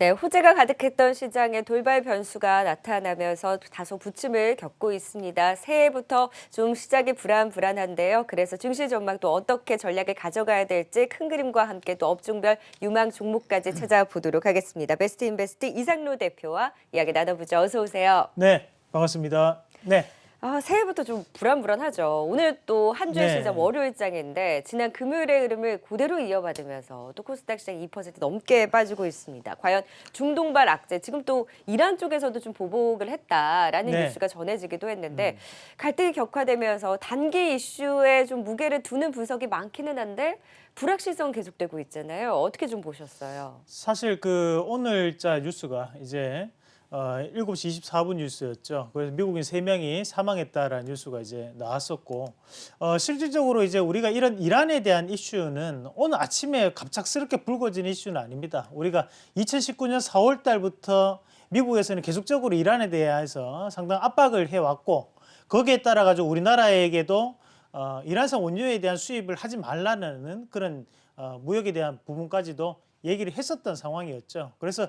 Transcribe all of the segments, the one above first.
네, 호재가 가득했던 시장에 돌발 변수가 나타나면서 다소 부침을 겪고 있습니다. 새해부터 좀 시작이 불안한데요. 그래서 증시 전망 또 어떻게 전략을 가져가야 될지 큰 그림과 함께 또 업종별 유망 종목까지 찾아보도록 하겠습니다. 베스트 인베스트 이상로 대표와 이야기 나눠보죠. 어서 오세요. 네, 반갑습니다. 네. 새해부터 좀 불안하죠. 오늘 또 한 주의 네. 시작 월요일장인데 지난 금요일의 흐름을 그대로 이어받으면서 또 코스닥 시장 2% 넘게 빠지고 있습니다. 과연 중동발 악재, 지금 또 이란 쪽에서도 좀 보복을 했다라는 네. 뉴스가 전해지기도 했는데 갈등이 격화되면서 단기 이슈에 좀 무게를 두는 분석이 많기는 한데 불확실성 계속되고 있잖아요. 어떻게 좀 보셨어요? 사실 오늘자 뉴스가 이제 7시 24분 뉴스였죠. 그래서 미국인 3명이 사망했다라는 뉴스가 이제 나왔었고, 실질적으로 이제 우리가 이런 이란에 대한 이슈는 오늘 아침에 갑작스럽게 불거진 이슈는 아닙니다. 우리가 2019년 4월 달부터 미국에서는 계속적으로 이란에 대해서 상당히 압박을 해왔고, 거기에 따라 가지고 우리나라에게도 이란산 원유에 대한 수입을 하지 말라는 그런 무역에 대한 부분까지도 얘기를 했었던 상황이었죠. 그래서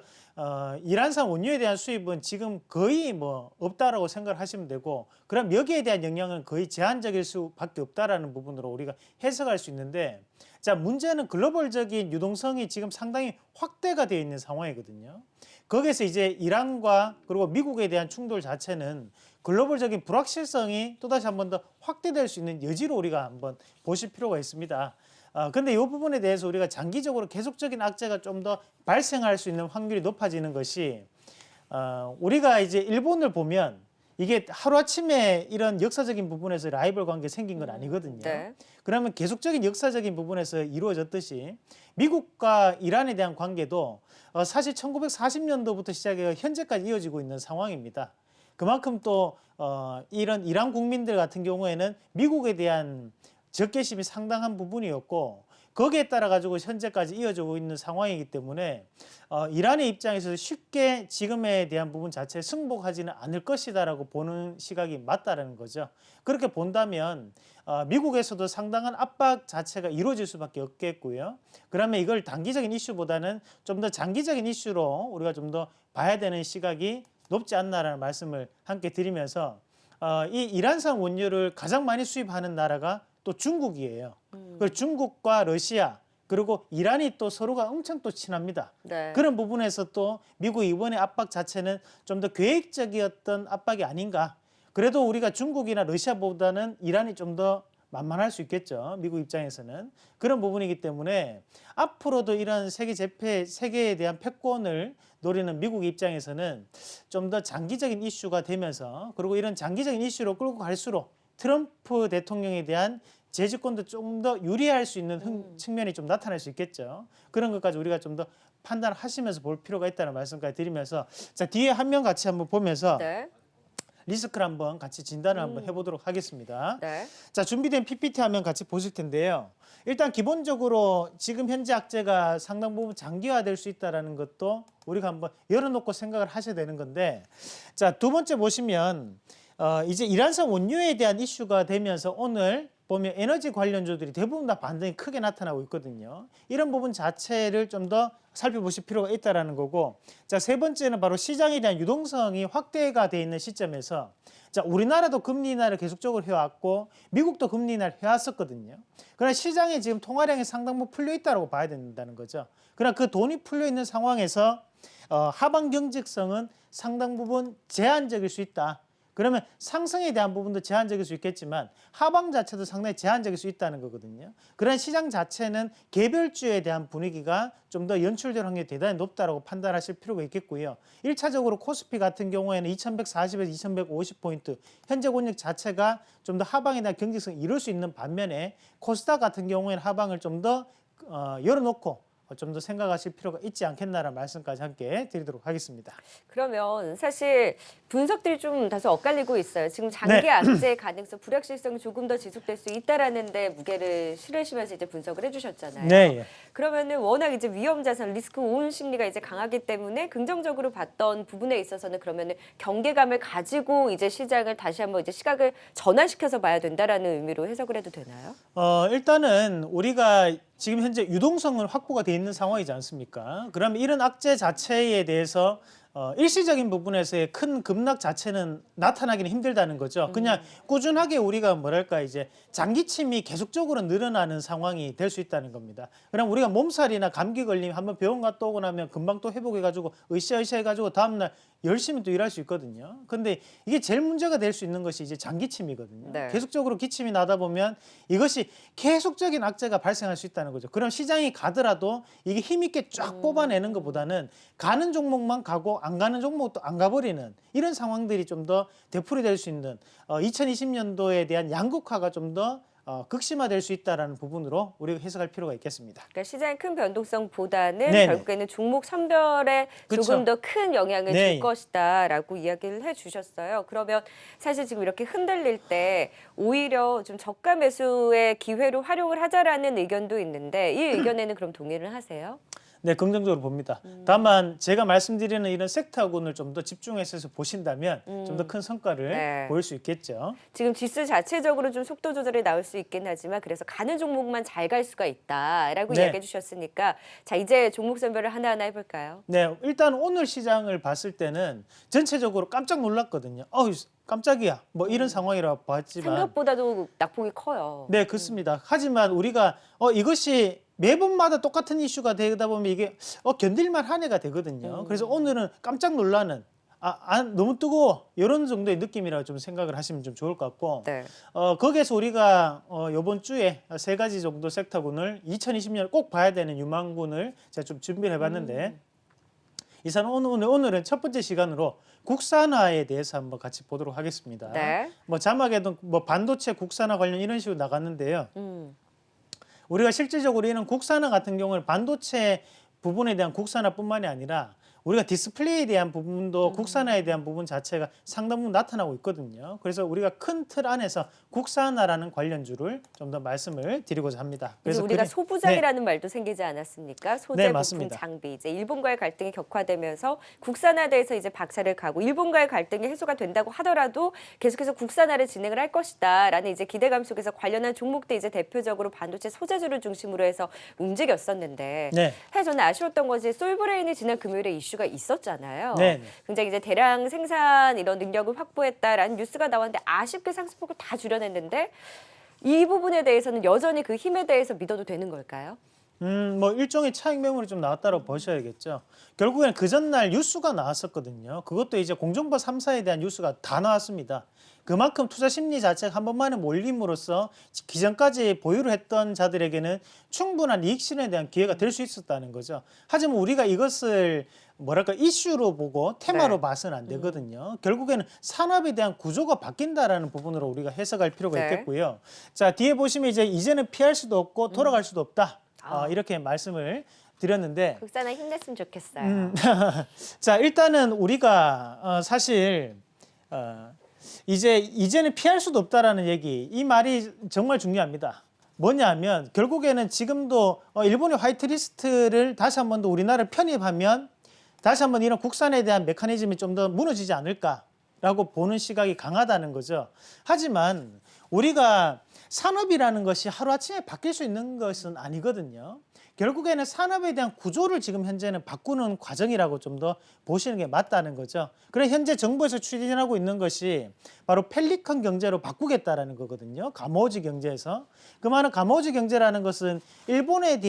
이란산 원유에 대한 수입은 지금 거의 없다라고 생각을 하시면 되고, 그럼 여기에 대한 영향은 거의 제한적일 수밖에 없다라는 부분으로 우리가 해석할 수 있는데, 자, 문제는 글로벌적인 유동성이 지금 상당히 확대가 되어 있는 상황이거든요. 거기에서 이제 이란과 그리고 미국에 대한 충돌 자체는 글로벌적인 불확실성이 또다시 한 번 더 확대될 수 있는 여지로 우리가 한번 보실 필요가 있습니다. 근데 이 부분에 대해서 우리가 장기적으로 계속적인 악재가 좀 더 발생할 수 있는 확률이 높아지는 것이, 우리가 이제 일본을 보면 이게 하루아침에 이런 역사적인 부분에서 라이벌 관계 생긴 건 아니거든요. 네. 그러면 계속적인 역사적인 부분에서 이루어졌듯이 미국과 이란에 대한 관계도 사실 1940년도부터 시작해 현재까지 이어지고 있는 상황입니다. 그만큼 또 이런 이란 국민들 같은 경우에는 미국에 대한 적개심이 상당한 부분이었고, 거기에 따라 가지고 현재까지 이어지고 있는 상황이기 때문에 이란의 입장에서 쉽게 지금에 대한 부분 자체에 승복하지는 않을 것이다라고 보는 시각이 맞다라는 거죠. 그렇게 본다면 미국에서도 상당한 압박 자체가 이루어질 수밖에 없겠고요. 그러면 이걸 단기적인 이슈보다는 좀 더 장기적인 이슈로 우리가 좀 더 봐야 되는 시각이 높지 않나라는 말씀을 함께 드리면서, 이 이란산 원유를 가장 많이 수입하는 나라가 또 중국이에요. 그리고 중국과 러시아 그리고 이란이 또 서로가 엄청 또 친합니다. 네. 그런 부분에서 또 미국 이번의 압박 자체는 좀 더 계획적이었던 압박이 아닌가. 그래도 우리가 중국이나 러시아보다는 이란이 좀 더 만만할 수 있겠죠. 미국 입장에서는. 그런 부분이기 때문에 앞으로도 이런 세계에 대한 패권을 노리는 미국 입장에서는 좀 더 장기적인 이슈가 되면서, 그리고 이런 장기적인 이슈로 끌고 갈수록 트럼프 대통령에 대한 재집권도 좀 더 유리할 수 있는 측면이 좀 나타날 수 있겠죠. 그런 것까지 우리가 좀 더 판단하시면서 볼 필요가 있다는 말씀까지 드리면서, 자, 뒤에 한 명 같이 한번 보면서 네. 리스크를 한번 같이 진단을 한번 해보도록 하겠습니다. 네. 자, 준비된 PPT 화면 같이 보실 텐데요. 일단 기본적으로 지금 현재 악재가 상당 부분 장기화될 수 있다는 것도 우리가 한번 열어놓고 생각을 하셔야 되는 건데, 자, 두 번째 보시면 이제 이란산 원유에 대한 이슈가 되면서 오늘 보면 에너지 관련주들이 대부분 다 반등이 크게 나타나고 있거든요. 이런 부분 자체를 좀 더 살펴보실 필요가 있다는 거고, 자, 세 번째는 바로 시장에 대한 유동성이 확대가 돼 있는 시점에서, 자, 우리나라도 금리 인하를 계속적으로 해왔고 미국도 금리 인하를 해왔었거든요. 그러나 시장에 지금 통화량이 상당 부분 풀려 있다고 봐야 된다는 거죠. 그러나 그 돈이 풀려 있는 상황에서 하방 경직성은 상당 부분 제한적일 수 있다. 그러면 상승에 대한 부분도 제한적일 수 있겠지만 하방 자체도 상당히 제한적일 수 있다는 거거든요. 그런 시장 자체는 개별주에 대한 분위기가 좀 더 연출될 확률이 대단히 높다고 판단하실 필요가 있겠고요. 1차적으로 코스피 같은 경우에는 2140에서 2150포인트 현재 권역 자체가 좀 더 하방에 대한 경직성을 이룰 수 있는 반면에 코스닥 같은 경우에는 하방을 좀 더 열어놓고 좀 더 생각하실 필요가 있지 않겠나라는 말씀까지 함께 드리도록 하겠습니다. 그러면 사실 분석들이 좀 다소 엇갈리고 있어요. 지금 장기 악재 가능성, 불확실성이 조금 더 지속될 수 있다라는 데 무게를 실으시면서 이제 분석을 해주셨잖아요. 네. 그러면은 워낙 이제 위험 자산, 리스크 온 심리가 이제 강하기 때문에 긍정적으로 봤던 부분에 있어서는 그러면은 경계감을 가지고 이제 시장을 다시 한번 이제 시각을 전환시켜서 봐야 된다라는 의미로 해석을 해도 되나요? 일단은 우리가 지금 현재 유동성은 확보가 돼 있는 상황이지 않습니까? 그러면 이런 악재 자체에 대해서 일시적인 부분에서의 큰 급락 자체는 나타나기는 힘들다는 거죠. 그냥 꾸준하게 우리가 뭐랄까 이제 장기침이 계속적으로 늘어나는 상황이 될 수 있다는 겁니다. 그럼 우리가 몸살이나 감기 걸리면 한번 병원 갔다 오고 나면 금방 또 회복해가지고 으쌰으쌰 해가지고 다음날 열심히 또 일할 수 있거든요. 근데 이게 제일 문제가 될 수 있는 것이 이제 장기침이거든요. 네. 계속적으로 기침이 나다 보면 이것이 계속적인 악재가 발생할 수 있다는 거죠. 그럼 시장이 가더라도 이게 힘있게 쫙 뽑아내는 것보다는 가는 종목만 가고 안 가는 종목도 안 가버리는 이런 상황들이 좀 더 되풀이될 수 있는 2020년도에 대한 양극화가 좀 더 극심화될 수 있다는 부분으로 우리가 해석할 필요가 있겠습니다. 그러니까 시장의 큰 변동성보다는 네네. 결국에는 종목 선별에 그쵸. 조금 더 큰 영향을 네. 줄 것이다라고 이야기를 해주셨어요. 그러면 사실 지금 이렇게 흔들릴 때 오히려 좀 저가 매수의 기회로 활용을 하자라는 의견도 있는데 이 의견에는 그럼 동의를 하세요? 네, 긍정적으로 봅니다. 다만 제가 말씀드리는 이런 섹터군을 좀 더 집중해서 보신다면 좀 더 큰 성과를 네. 보일 수 있겠죠. 지금 지수 자체적으로 좀 속도 조절이 나올 수 있긴 하지만 그래서 가는 종목만 잘 갈 수가 있다라고 네. 이야기해 주셨으니까 자 이제 종목 선별을 하나하나 해볼까요? 네, 일단 오늘 시장을 봤을 때는 전체적으로 깜짝 놀랐거든요. 깜짝이야. 뭐 이런 상황이라고 봤지만 생각보다도 낙폭이 커요. 네, 그렇습니다. 하지만 우리가 이것이 매번마다 똑같은 이슈가 되다 보면 이게 견딜만 한 해가 되거든요. 그래서 오늘은 깜짝 놀라는 너무 뜨거워 이런 정도의 느낌이라고 좀 생각을 하시면 좀 좋을 것 같고 네. 거기에서 우리가 이번 주에 세 가지 정도 섹터군을 2020년 꼭 봐야 되는 유망군을 제가 좀 준비를 해봤는데 이사는 오늘은 첫 번째 시간으로 국산화에 대해서 한번 같이 보도록 하겠습니다. 네. 뭐 자막에도 뭐 반도체 국산화 관련 이런 식으로 나갔는데요. 우리가 실질적으로 이런 국산화 같은 경우는 반도체 부분에 대한 국산화뿐만이 아니라 우리가 디스플레이에 대한 부분도 국산화에 대한 부분 자체가 상당 부분 나타나고 있거든요. 그래서 우리가 큰 틀 안에서 국산화라는 관련주를 좀 더 말씀을 드리고자 합니다. 그래서 우리가 소부장이라는 말도 생기지 않았습니까? 소재, 네, 부품, 맞습니다. 장비. 이제 일본과의 갈등이 격화되면서 국산화돼서 이제 박차를 가고 일본과의 갈등이 해소가 된다고 하더라도 계속해서 국산화를 진행을 할 것이다라는 이제 기대감 속에서 관련한 종목도 이제 대표적으로 반도체 소재주를 중심으로 해서 움직였었는데 네. 사실 저는 아쉬웠던 것이 솔브레인이 지난 금요일에 이슈가 있었잖아요. 네. 굉장히 이제 대량 생산 이런 능력을 확보했다라는 뉴스가 나왔는데 아쉽게 상승폭을 다 줄여냈는데 이 부분에 대해서는 여전히 그 힘에 대해서 믿어도 되는 걸까요? 뭐 일종의 차익 매물이 좀 나왔다고 보셔야겠죠. 결국에는 그 전날 뉴스가 나왔었거든요. 그것도 이제 공정파 3사에 대한 뉴스가 다 나왔습니다. 그만큼 투자 심리 자체가 한 번만에 몰림으로써 기존까지 보유를 했던 자들에게는 충분한 이익 실현에 대한 기회가 될 수 있었다는 거죠. 하지만 우리가 이것을 뭐랄까 이슈로 보고 테마로 네. 봐서는 안 되거든요. 결국에는 산업에 대한 구조가 바뀐다라는 부분으로 우리가 해석할 필요가 네. 있겠고요. 자, 뒤에 보시면 이제는 피할 수도 없고 돌아갈 수도 없다. 이렇게 말씀을 드렸는데 국산화 힘냈으면 좋겠어요. 자, 일단은 우리가 사실 이제는 피할 수도 없다라는 얘기, 이 말이 정말 중요합니다. 뭐냐면 결국에는 지금도 일본의 화이트리스트를 다시 한 번 더 우리나라를 편입하면 다시 한번 이런 국산에 대한 메커니즘이 좀 더 무너지지 않을까라고 보는 시각이 강하다는 거죠. 하지만 우리가 산업이라는 것이 하루아침에 바뀔 수 있는 것은 아니거든요. 결국에는 산업에 대한 구조를 지금 현재는 바꾸는 과정이라고 좀 더 보시는 게 맞다는 거죠. 그래서 현재 정부에서 추진하고 있는 것이 바로 펠리컨 경제로 바꾸겠다라는 거거든요. 가모지 경제에서. 그 말은 가모지 경제라는 것은 일본에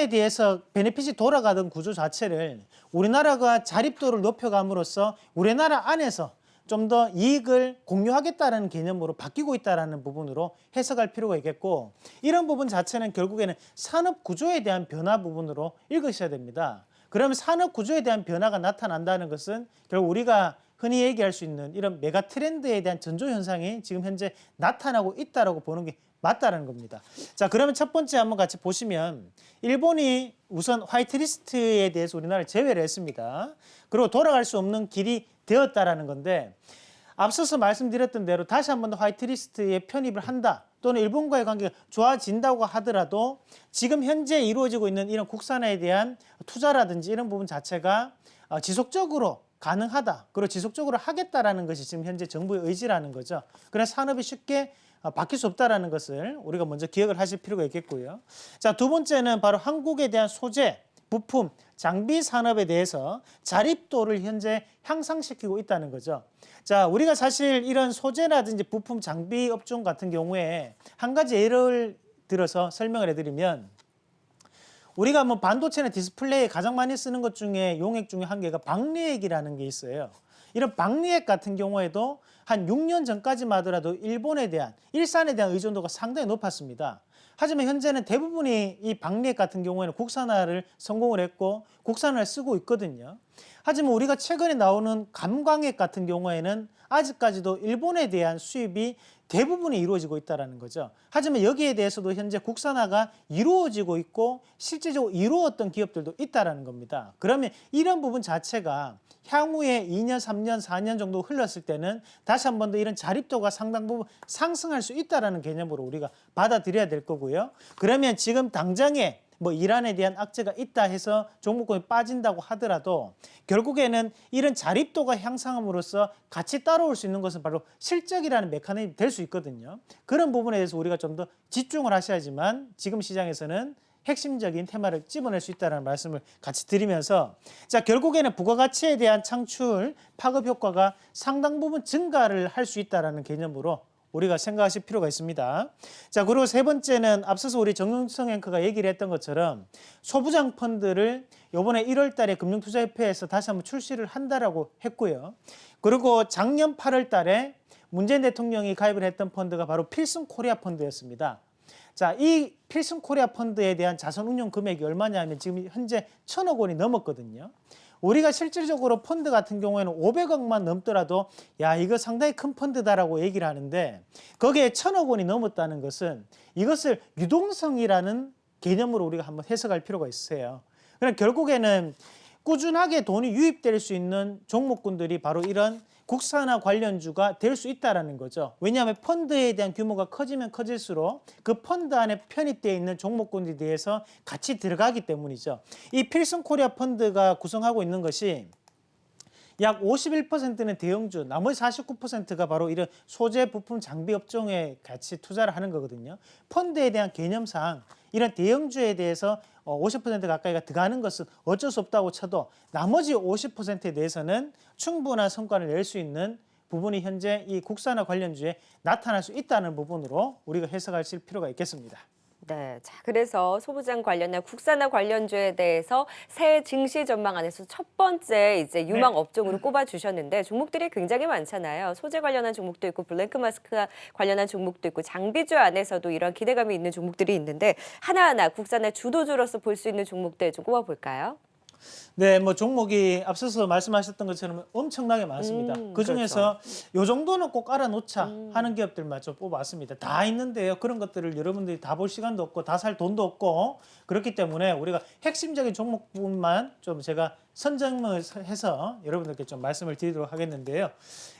대해서 베네핏이 돌아가던 구조 자체를 우리나라가 자립도를 높여감으로써 우리나라 안에서 좀 더 이익을 공유하겠다는 개념으로 바뀌고 있다는 부분으로 해석할 필요가 있겠고, 이런 부분 자체는 결국에는 산업 구조에 대한 변화 부분으로 읽으셔야 됩니다. 그러면 산업 구조에 대한 변화가 나타난다는 것은 결국 우리가 흔히 얘기할 수 있는 이런 메가 트렌드에 대한 전조 현상이 지금 현재 나타나고 있다라고 보는 게 맞다는 겁니다. 자, 그러면 첫 번째 한번 같이 보시면 일본이 우선 화이트리스트에 대해서 우리나라를 제외를 했습니다. 그리고 돌아갈 수 없는 길이 되었다라는 건데, 앞서서 말씀드렸던 대로 다시 한 번 더 화이트리스트에 편입을 한다 또는 일본과의 관계가 좋아진다고 하더라도 지금 현재 이루어지고 있는 이런 국산화에 대한 투자라든지 이런 부분 자체가 지속적으로 가능하다, 그리고 지속적으로 하겠다라는 것이 지금 현재 정부의 의지라는 거죠. 그래서 산업이 쉽게 바뀔 수 없다라는 것을 우리가 먼저 기억을 하실 필요가 있겠고요. 자, 두 번째는 바로 한국에 대한 소재, 부품, 장비 산업에 대해서 자립도를 현재 향상시키고 있다는 거죠. 자, 우리가 사실 이런 소재라든지 부품, 장비 업종 같은 경우에 한 가지 예를 들어서 설명을 해드리면 우리가 뭐 반도체나 디스플레이에 가장 많이 쓰는 것 중에 용액 중에 한 개가 박리액이라는 게 있어요. 이런 박리액 같은 경우에도 한 6년 전까지만 하더라도 일산에 대한 의존도가 상당히 높았습니다. 하지만 현재는 대부분이 이 박리액 같은 경우에는 국산화를 성공을 했고 국산화를 쓰고 있거든요. 하지만 우리가 최근에 나오는 감광액 같은 경우에는 아직까지도 일본에 대한 수입이 대부분이 이루어지고 있다는 거죠. 하지만 여기에 대해서도 현재 국산화가 이루어지고 있고 실질적으로 이루었던 기업들도 있다는 겁니다. 그러면 이런 부분 자체가 향후에 2년, 3년, 4년 정도 흘렀을 때는 다시 한 번 더 이런 자립도가 상당 부분 상승할 수 있다는 개념으로 우리가 받아들여야 될 거고요. 그러면 지금 당장에 뭐 이란에 대한 악재가 있다 해서 종목군이 빠진다고 하더라도 결국에는 이런 자립도가 향상함으로써 같이 따라올 수 있는 것은 바로 실적이라는 메커니즘이 될 수 있거든요. 그런 부분에 대해서 우리가 좀 더 집중을 하셔야지만 지금 시장에서는 핵심적인 테마를 집어낼 수 있다는 말씀을 같이 드리면서 자, 결국에는 부가가치에 대한 창출, 파급 효과가 상당 부분 증가를 할 수 있다는 개념으로 우리가 생각하실 필요가 있습니다. 자, 그리고 세 번째는 앞서서 우리 정용성 앵커가 얘기를 했던 것처럼 소부장 펀드를 이번에 1월 달에 금융투자협회에서 다시 한번 출시를 한다라고 했고요. 그리고 작년 8월 달에 문재인 대통령이 가입을 했던 펀드가 바로 필승 코리아 펀드였습니다. 자, 이 필승 코리아 펀드에 대한 자산 운용 금액이 얼마냐면 지금 현재 1,000억 원이 넘었거든요. 우리가 실질적으로 펀드 같은 경우에는 500억만 넘더라도 야, 이거 상당히 큰 펀드다라고 얘기를 하는데 거기에 1,000억 원이 넘었다는 것은 이것을 유동성이라는 개념으로 우리가 한번 해석할 필요가 있어요. 그럼 결국에는 꾸준하게 돈이 유입될 수 있는 종목군들이 바로 이런 국산화 관련주가 될 수 있다는 거죠. 왜냐하면 펀드에 대한 규모가 커지면 커질수록 그 펀드 안에 편입되어 있는 종목군들에 대해서 같이 들어가기 때문이죠. 이 필승 코리아 펀드가 구성하고 있는 것이 약 51%는 대형주, 나머지 49%가 바로 이런 소재, 부품, 장비 업종에 같이 투자를 하는 거거든요. 펀드에 대한 개념상 이런 대형주에 대해서 50% 가까이가 들어가는 것은 어쩔 수 없다고 쳐도 나머지 50%에 대해서는 충분한 성과를 낼 수 있는 부분이 현재 이 국산화 관련주에 나타날 수 있다는 부분으로 우리가 해석하실 필요가 있겠습니다. 네, 자, 그래서 소부장 관련한 국산화 관련주에 대해서 새해 증시 전망 안에서 첫 번째 이제 유망 업종으로 꼽아 주셨는데 종목들이 굉장히 많잖아요. 소재 관련한 종목도 있고 블랭크 마스크 관련한 종목도 있고 장비주 안에서도 이런 기대감이 있는 종목들이 있는데 하나하나 국산화 주도주로서 볼 수 있는 종목들 좀 꼽아 볼까요? 네, 뭐 종목이 앞서서 말씀하셨던 것처럼 엄청나게 많습니다. 그 중에서 요 정도는 꼭 알아놓자 하는 기업들만 좀 뽑았습니다. 다 있는데요. 그런 것들을 여러분들이 다 볼 시간도 없고 다 살 돈도 없고 그렇기 때문에 우리가 핵심적인 종목분만 좀 제가 선정을 해서 여러분들께 좀 말씀을 드리도록 하겠는데요.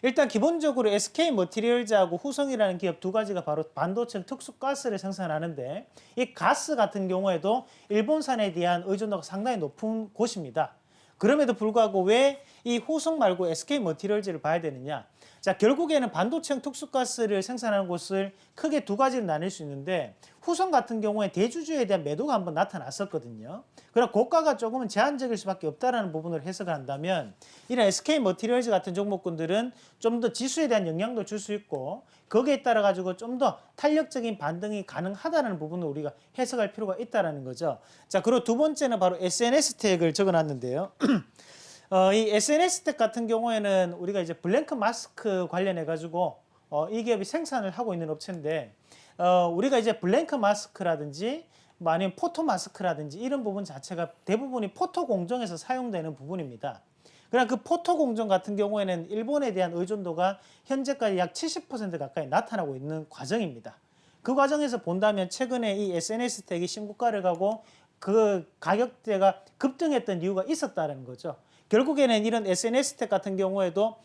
일단 기본적으로 SK 머티리얼즈하고 후성이라는 기업 두 가지가 바로 반도체 특수가스를 생산하는데 이 가스 같은 경우에도 일본산에 대한 의존도가 상당히 높은 곳입니다. 그럼에도 불구하고 왜 이 후성 말고 SK 머티리얼즈를 봐야 되느냐? 자, 결국에는 반도체형 특수가스를 생산하는 곳을 크게 두 가지로 나눌 수 있는데 후성 같은 경우에 대주주에 대한 매도가 한번 나타났었거든요. 그러나 고가가 조금은 제한적일 수밖에 없다는 부분을 해석을 한다면 이런 SK 머티리얼즈 같은 종목군들은 좀 더 지수에 대한 영향도 줄 수 있고 거기에 따라 가지고 좀 더 탄력적인 반등이 가능하다는 부분을 우리가 해석할 필요가 있다는 거죠. 자, 그리고 두 번째는 바로 SNS 택을 적어놨는데요. 이 SNS 택 같은 경우에는 우리가 이제 블랭크 마스크 관련해 가지고 이 기업이 생산을 하고 있는 업체인데 우리가 이제 블랭크 마스크라든지 뭐 아니면 포토 마스크라든지 이런 부분 자체가 대부분이 포토 공정에서 사용되는 부분입니다. 그러나 그 포토 공정 같은 경우에는 일본에 대한 의존도가 현재까지 약 70% 가까이 나타나고 있는 과정입니다. 그 과정에서 본다면 최근에 이 SNS 택이 신고가를 가고 그 가격대가 급등했던 이유가 있었다는 거죠. 결국에는 이런 SNS 택 같은 경우에도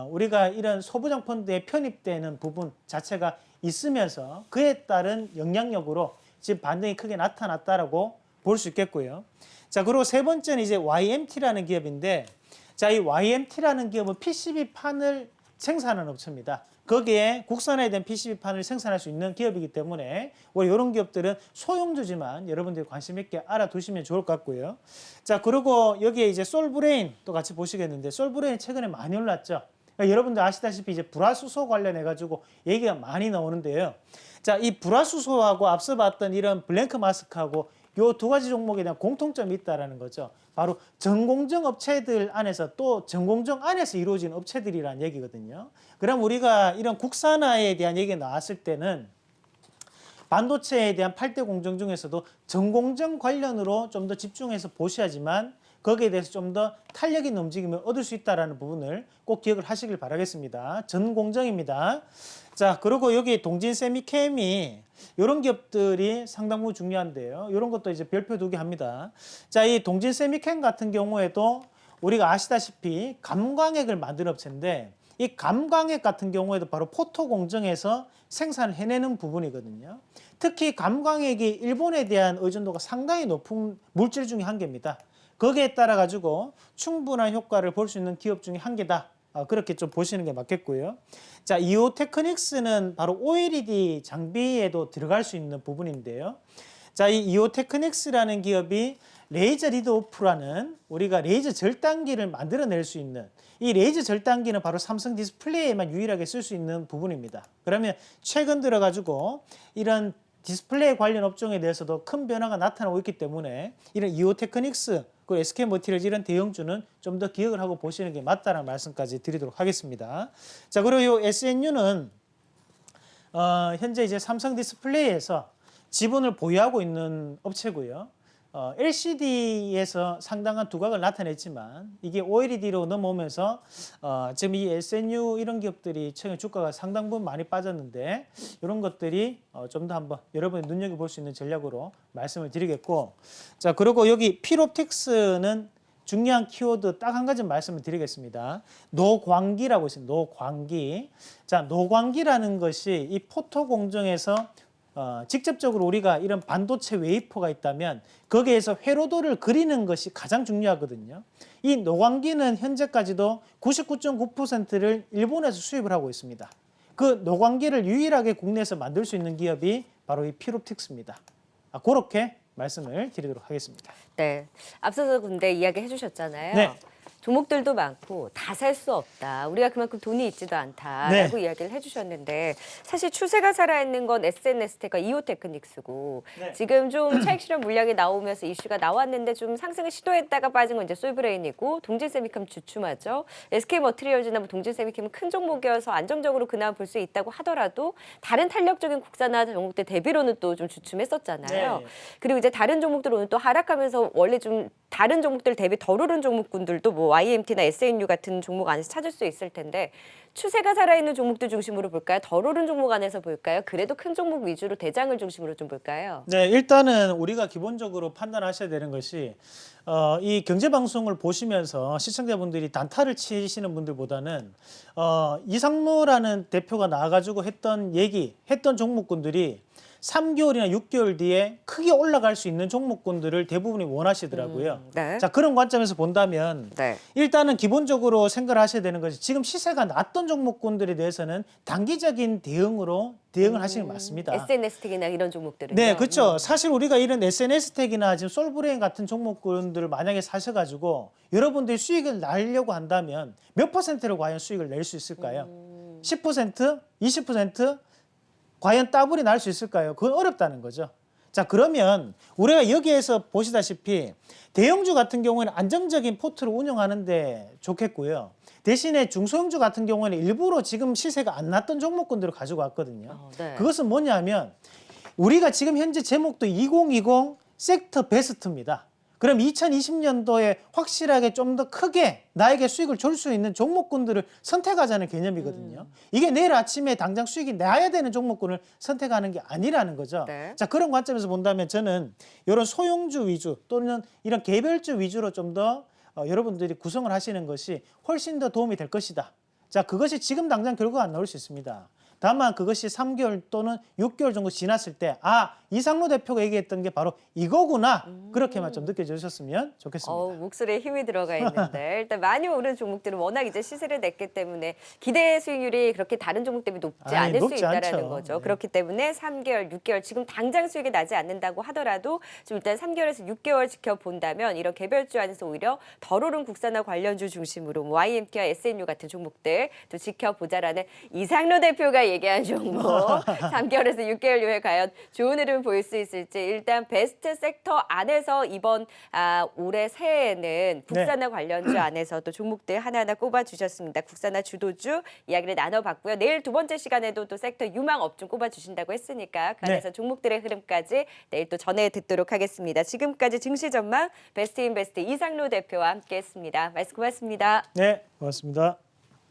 우리가 이런 소부장 펀드에 편입되는 부분 자체가 있으면서 그에 따른 영향력으로 지금 반등이 크게 나타났다라고 볼 수 있겠고요. 자, 그리고 세 번째는 이제 YMT라는 기업인데 자, 이 YMT라는 기업은 PCB 판을 생산하는 업체입니다. 거기에 국산화에 대한 PCB판을 생산할 수 있는 기업이기 때문에 우리 이런 기업들은 소형주지만 여러분들이 관심 있게 알아두시면 좋을 것 같고요. 자, 그리고 여기에 이제 솔브레인 또 같이 보시겠는데 솔브레인 최근에 많이 올랐죠. 그러니까 여러분들 아시다시피 이제 불화수소 관련해 가지고 얘기가 많이 나오는데요. 자, 이 불화수소하고 앞서 봤던 이런 블랭크 마스크하고 요 두 가지 종목에 대한 공통점이 있다라는 거죠. 바로 전공정 업체들 안에서 또 전공정 안에서 이루어진 업체들이란 얘기거든요. 그럼 우리가 이런 국산화에 대한 얘기가 나왔을 때는 반도체에 대한 8대 공정 중에서도 전공정 관련으로 좀 더 집중해서 보셔야지만 거기에 대해서 좀 더 탄력 있는 움직임을 얻을 수 있다는 부분을 꼭 기억을 하시길 바라겠습니다. 전공정입니다. 자, 그리고 여기 동진세미캠이 이런 기업들이 상당 부분 중요한데요. 이런 것도 이제 별표 두개 합니다. 자, 이 동진세미캠 같은 경우에도 우리가 아시다시피 감광액을 만드는 업체인데 이 감광액 같은 경우에도 바로 포토 공정에서 생산을 해내는 부분이거든요. 특히 감광액이 일본에 대한 의존도가 상당히 높은 물질 중에 한 개입니다. 거기에 따라 가지고 충분한 효과를 볼 수 있는 기업 중에 한 개다. 그렇게 좀 보시는 게 맞겠고요. 자, 이오테크닉스는 바로 OLED 장비에도 들어갈 수 있는 부분인데요. 자, 이 이오테크닉스라는 기업이 레이저 리드 오프라는 우리가 레이저 절단기를 만들어낼 수 있는 이 레이저 절단기는 바로 삼성 디스플레이에만 유일하게 쓸 수 있는 부분입니다. 그러면 최근 들어가지고 이런 디스플레이 관련 업종에 대해서도 큰 변화가 나타나고 있기 때문에 이런 이오테크닉스 그리고 SK머티리얼즈 이런 대형주는 좀 더 기억을 하고 보시는 게 맞다는 말씀까지 드리도록 하겠습니다. 자, 그리고 이 SNU는 현재 이제 삼성 디스플레이에서 지분을 보유하고 있는 업체고요. LCD에서 상당한 두각을 나타냈지만 이게 OLED로 넘어오면서 지금 이 SNU 이런 기업들이 최근 주가가 상당 부분 많이 빠졌는데 이런 것들이 좀 더 한번 여러분이 눈여겨볼 수 있는 전략으로 말씀을 드리겠고, 자, 그리고 여기 필옵틱스는 중요한 키워드 딱 한 가지 말씀을 드리겠습니다. 노광기라고 있습니다. 노광기. 자, 노광기라는 것이 이 포토 공정에서 직접적으로 우리가 이런 반도체 웨이퍼가 있다면 거기에서 회로도를 그리는 것이 가장 중요하거든요. 이 노광기는 현재까지도 99.9%를 일본에서 수입을 하고 있습니다. 그 노광기를 유일하게 국내에서 만들 수 있는 기업이 바로 이 필옵틱스입니다. 그렇게 말씀을 드리도록 하겠습니다. 네, 앞서서 근데 이야기 해주셨잖아요. 네. 종목들도 많고 다 살 수 없다. 우리가 그만큼 돈이 있지도 않다라고 이야기를 해주셨는데 사실 추세가 살아있는 건 SNS텍과 이오테크닉스고 네. 지금 좀 차익 실현 물량이 나오면서 이슈가 나왔는데 좀 상승을 시도했다가 빠진 건 이제 솔브레인이고 동진세미캠 주춤하죠. SK머티리얼즈나 뭐 동진세미캠은 큰 종목이어서 안정적으로 그나마 볼 수 있다고 하더라도 다른 탄력적인 국산화 종목들 대비로는 또 좀 주춤했었잖아요. 네. 그리고 이제 다른 종목들 오늘 또 하락하면서 원래 좀 다른 종목들 대비 덜 오른 종목군들도 뭐 YMT나 SNU 같은 종목 안에서 찾을 수 있을 텐데 추세가 살아있는 종목들 중심으로 볼까요? 덜 오른 종목 안에서 볼까요? 그래도 큰 종목 위주로 대장을 중심으로 좀 볼까요? 네, 일단은 우리가 기본적으로 판단하셔야 되는 것이 이 경제방송을 보시면서 시청자분들이 단타를 치시는 분들보다는 이상로라는 대표가 나와가지고 했던 종목군들이 3개월이나 6개월 뒤에 크게 올라갈 수 있는 종목군들을 대부분이 원하시더라고요. 네. 자, 그런 관점에서 본다면 네. 일단은 기본적으로 생각을 하셔야 되는 것이 지금 시세가 낮던 종목군들에 대해서는 단기적인 대응을 하시는 게 맞습니다. SNS텍이나 이런 종목들은 네, 그렇죠. 사실 우리가 이런 SNS텍이나 지금 솔브레인 같은 종목군들을 만약에 사셔가지고 여러분들이 수익을 내려고 한다면 몇 퍼센트를 과연 수익을 낼 수 있을까요? 10%? 20%? 과연 따블이 날 수 있을까요? 그건 어렵다는 거죠. 자, 그러면 우리가 여기에서 보시다시피 대형주 같은 경우에는 안정적인 포트를 운영하는데 좋겠고요. 대신에 중소형주 같은 경우에는 일부러 지금 시세가 안 났던 종목군들을 가지고 왔거든요. 네. 그것은 뭐냐면 우리가 지금 현재 제목도 2020 섹터 베스트입니다. 그럼 2020년도에 확실하게 좀 더 크게 나에게 수익을 줄 수 있는 종목군들을 선택하자는 개념이거든요. 이게 내일 아침에 당장 수익이 나야 되는 종목군을 선택하는 게 아니라는 거죠. 네. 자, 그런 관점에서 본다면 저는 이런 소형주 위주 또는 이런 개별주 위주로 좀 더 여러분들이 구성을 하시는 것이 훨씬 더 도움이 될 것이다. 자, 그것이 지금 당장 결과가 안 나올 수 있습니다. 다만 그것이 3개월 또는 6개월 정도 지났을 때 이상로 대표가 얘기했던 게 바로 이거구나. 그렇게만 좀 느껴주셨으면 좋겠습니다. 목소리에 힘이 들어가 있는데 일단 많이 오른 종목들은 워낙 이제 시세를 냈기 때문에 기대 수익률이 그렇게 다른 종목 대비 높지 않을 수 높지 있다라는 않죠. 거죠. 네. 그렇기 때문에 3개월, 6개월 지금 당장 수익이 나지 않는다고 하더라도 좀 일단 3개월에서 6개월 지켜본다면 이런 개별주 안에서 오히려 덜 오른 국산화 관련주 중심으로 뭐 YMT와 SNU 같은 종목들 또 지켜보자라는 이상로 대표가 얘기한 종목 3개월에서 6개월 이후에 과연 좋은 흐름 보일 수 있을지 일단 베스트 섹터 안에서 이번 올해 새해에는 국산화 관련주 안에서 또 종목들 하나하나 꼽아주셨습니다. 국산화 주도주 이야기를 나눠봤고요. 내일 두 번째 시간에도 또 섹터 유망 업종 꼽아주신다고 했으니까 그 안에서 종목들의 흐름까지 내일 또 전해 듣도록 하겠습니다. 지금까지 증시 전망 베스트 인베스트 이상로 대표와 함께했습니다. 말씀 고맙습니다. 네, 고맙습니다.